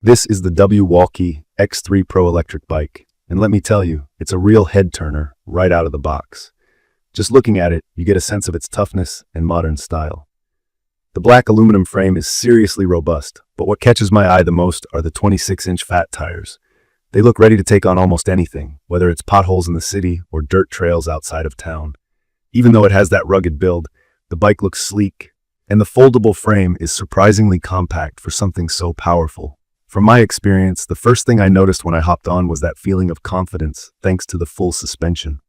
This is the Wallke X3 Pro electric bike, and let me tell you, it's a real head-turner right out of the box. Just looking at it, you get a sense of its toughness and modern style. The black aluminum frame is seriously robust, but what catches my eye the most are the 26-inch fat tires. They look ready to take on almost anything, whether it's potholes in the city or dirt trails outside of town. Even though it has that rugged build, the bike looks sleek, and the foldable frame is surprisingly compact for something so powerful. From my experience, the first thing I noticed when I hopped on was that feeling of confidence thanks to the full suspension.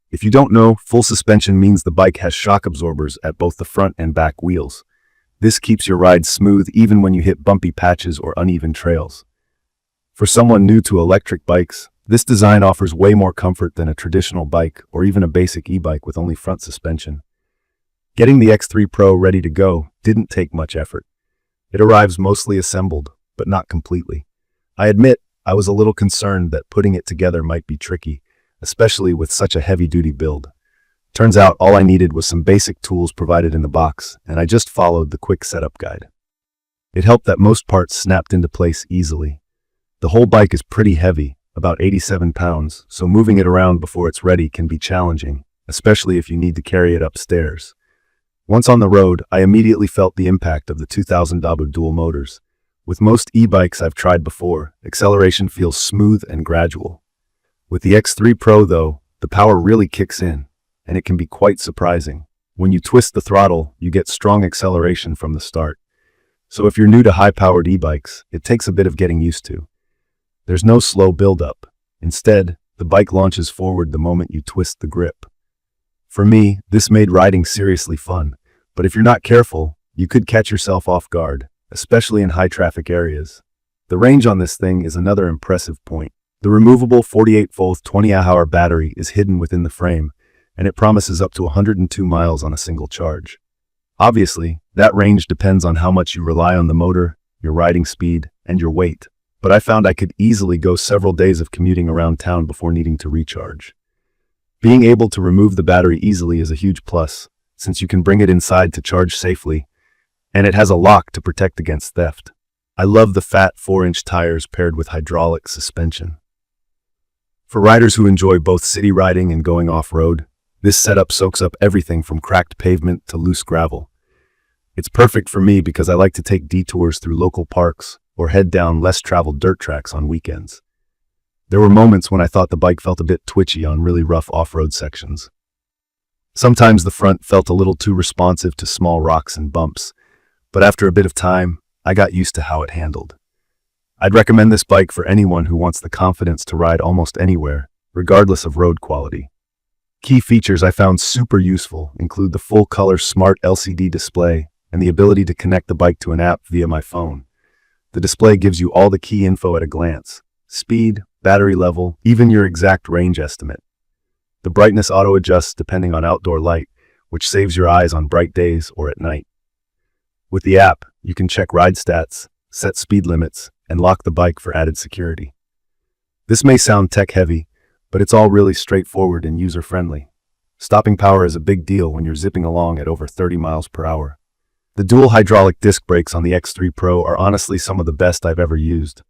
If you don't know, full suspension means the bike has shock absorbers at both the front and back wheels. This keeps your ride smooth even when you hit bumpy patches or uneven trails. For someone new to electric bikes, this design offers way more comfort than a traditional bike or even a basic e-bike with only front suspension. Getting the X3 Pro ready to go didn't take much effort. It arrives mostly assembled, but not completely. I admit I was a little concerned that putting it together might be tricky, especially with such a heavy-duty build. Turns out all I needed was some basic tools provided in the box, and I just followed the quick setup guide. It helped that most parts snapped into place easily. The whole bike is pretty heavy, about 87 pounds, so moving it around before it's ready can be challenging, especially if you need to carry it upstairs. Once on the road, I immediately felt the impact of the 2000 AWD dual motors. With most e-bikes I've tried before, acceleration feels smooth and gradual. With the X3 Pro though, the power really kicks in, and it can be quite surprising. When you twist the throttle, you get strong acceleration from the start. So if you're new to high-powered e-bikes, it takes a bit of getting used to. There's no slow build-up. Instead, the bike launches forward the moment you twist the grip. For me, this made riding seriously fun, but if you're not careful, you could catch yourself off guard, especially in high-traffic areas. The range on this thing is another impressive point. The removable 48-volt 20-hour battery is hidden within the frame, and it promises up to 102 miles on a single charge. Obviously, that range depends on how much you rely on the motor, your riding speed, and your weight, but I found I could easily go several days of commuting around town before needing to recharge. Being able to remove the battery easily is a huge plus, since you can bring it inside to charge safely, and it has a lock to protect against theft. I love the fat 4-inch tires paired with hydraulic suspension. For riders who enjoy both city riding and going off-road, this setup soaks up everything from cracked pavement to loose gravel. It's perfect for me because I like to take detours through local parks or head down less traveled dirt tracks on weekends. There were moments when I thought the bike felt a bit twitchy on really rough off-road sections. Sometimes the front felt a little too responsive to small rocks and bumps, but after a bit of time, I got used to how it handled. I'd recommend this bike for anyone who wants the confidence to ride almost anywhere, regardless of road quality. Key features I found super useful include the full-color smart LCD display and the ability to connect the bike to an app via my phone. The display gives you all the key info at a glance: speed, battery level, even your exact range estimate. The brightness auto-adjusts depending on outdoor light, which saves your eyes on bright days or at night. With the app, you can check ride stats, set speed limits, and lock the bike for added security. This may sound tech-heavy, but it's all really straightforward and user-friendly. Stopping power is a big deal when you're zipping along at over 30 miles per hour. The dual hydraulic disc brakes on the X3 Pro are honestly some of the best I've ever used.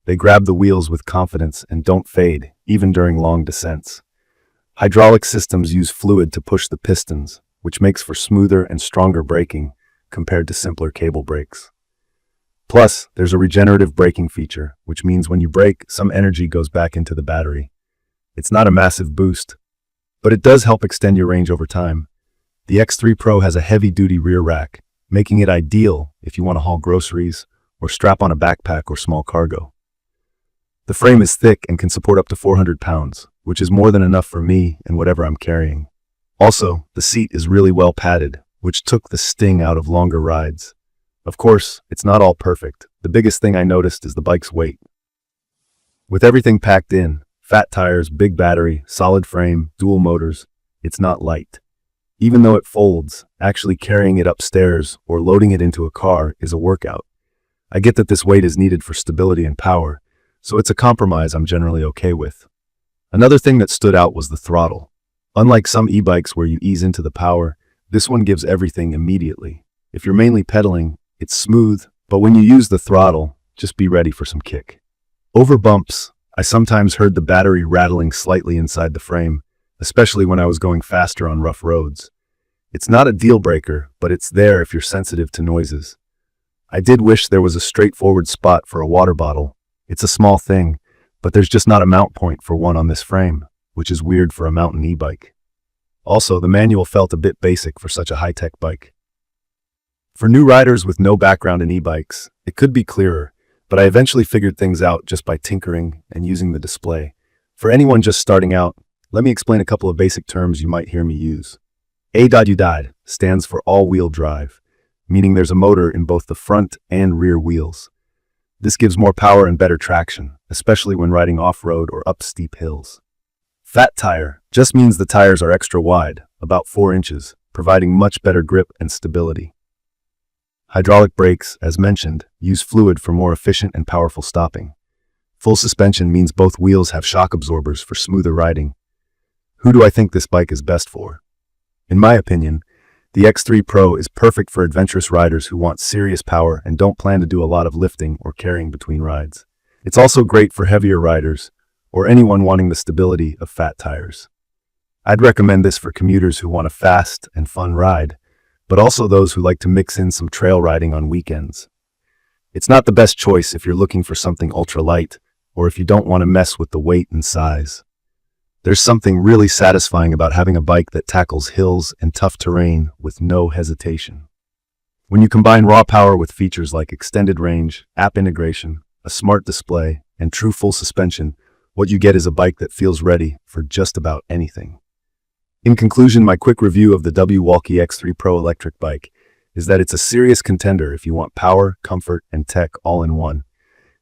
They grab the wheels with confidence and don't fade, even during long descents. Hydraulic systems use fluid to push the pistons, which makes for smoother and stronger braking compared to simpler cable brakes. Plus, there's a regenerative braking feature, which means when you brake, some energy goes back into the battery. It's not a massive boost, but it does help extend your range over time. The X3 Pro has a heavy-duty rear rack, making it ideal if you want to haul groceries or strap on a backpack or small cargo. The frame is thick and can support up to 400 pounds, which is more than enough for me and whatever I'm carrying. Also, the seat is really well padded, which took the sting out of longer rides. Of course, it's not all perfect. The biggest thing I noticed is the bike's weight. With everything packed in, fat tires, big battery, solid frame, dual motors, it's not light. Even though it folds, actually carrying it upstairs or loading it into a car is a workout. I get that this weight is needed for stability and power, so it's a compromise I'm generally okay with. Another thing that stood out was the throttle. Unlike some e-bikes where you ease into the power, this one gives everything immediately. If you're mainly pedaling, it's smooth, but when you use the throttle, just be ready for some kick. Over bumps, I sometimes heard the battery rattling slightly inside the frame, especially when I was going faster on rough roads. It's not a deal breaker, but it's there if you're sensitive to noises. I did wish there was a straightforward spot for a water bottle. It's a small thing, but there's just not a mount point for one on this frame, which is weird for a mountain e-bike. Also, the manual felt a bit basic for such a high-tech bike. For new riders with no background in e-bikes, it could be clearer, but I eventually figured things out just by tinkering and using the display. For anyone just starting out, let me explain a couple of basic terms you might hear me use. AWD stands for all-wheel drive, meaning there's a motor in both the front and rear wheels. This gives more power and better traction, especially when riding off-road or up steep hills. Fat tire just means the tires are extra wide, about 4 inches, providing much better grip and stability. Hydraulic brakes, as mentioned, use fluid for more efficient and powerful stopping. Full suspension means both wheels have shock absorbers for smoother riding. Who do I think this bike is best for? In my opinion, the X3 Pro is perfect for adventurous riders who want serious power and don't plan to do a lot of lifting or carrying between rides. It's also great for heavier riders or anyone wanting the stability of fat tires. I'd recommend this for commuters who want a fast and fun ride, but also those who like to mix in some trail riding on weekends. It's not the best choice if you're looking for something ultra-light or if you don't want to mess with the weight and size. There's something really satisfying about having a bike that tackles hills and tough terrain with no hesitation. When you combine raw power with features like extended range, app integration, a smart display, and true full suspension, what you get is a bike that feels ready for just about anything. In conclusion, my quick review of the Wallke X3 Pro electric bike is that it's a serious contender if you want power, comfort, and tech all in one.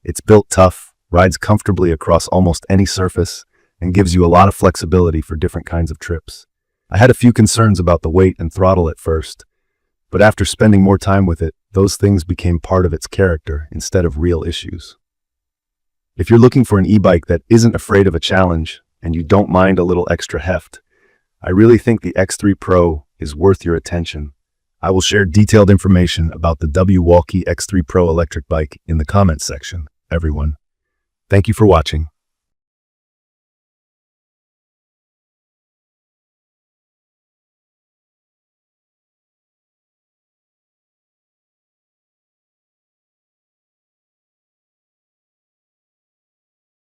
It's built tough, rides comfortably across almost any surface, and gives you a lot of flexibility for different kinds of trips. I had a few concerns about the weight and throttle at first, but after spending more time with it, those things became part of its character instead of real issues. If you're looking for an e-bike that isn't afraid of a challenge and you don't mind a little extra heft, I really think the X3 Pro is worth your attention. I will share detailed information about the Wallke X3 Pro electric bike in the comments section, everyone. Thank you for watching.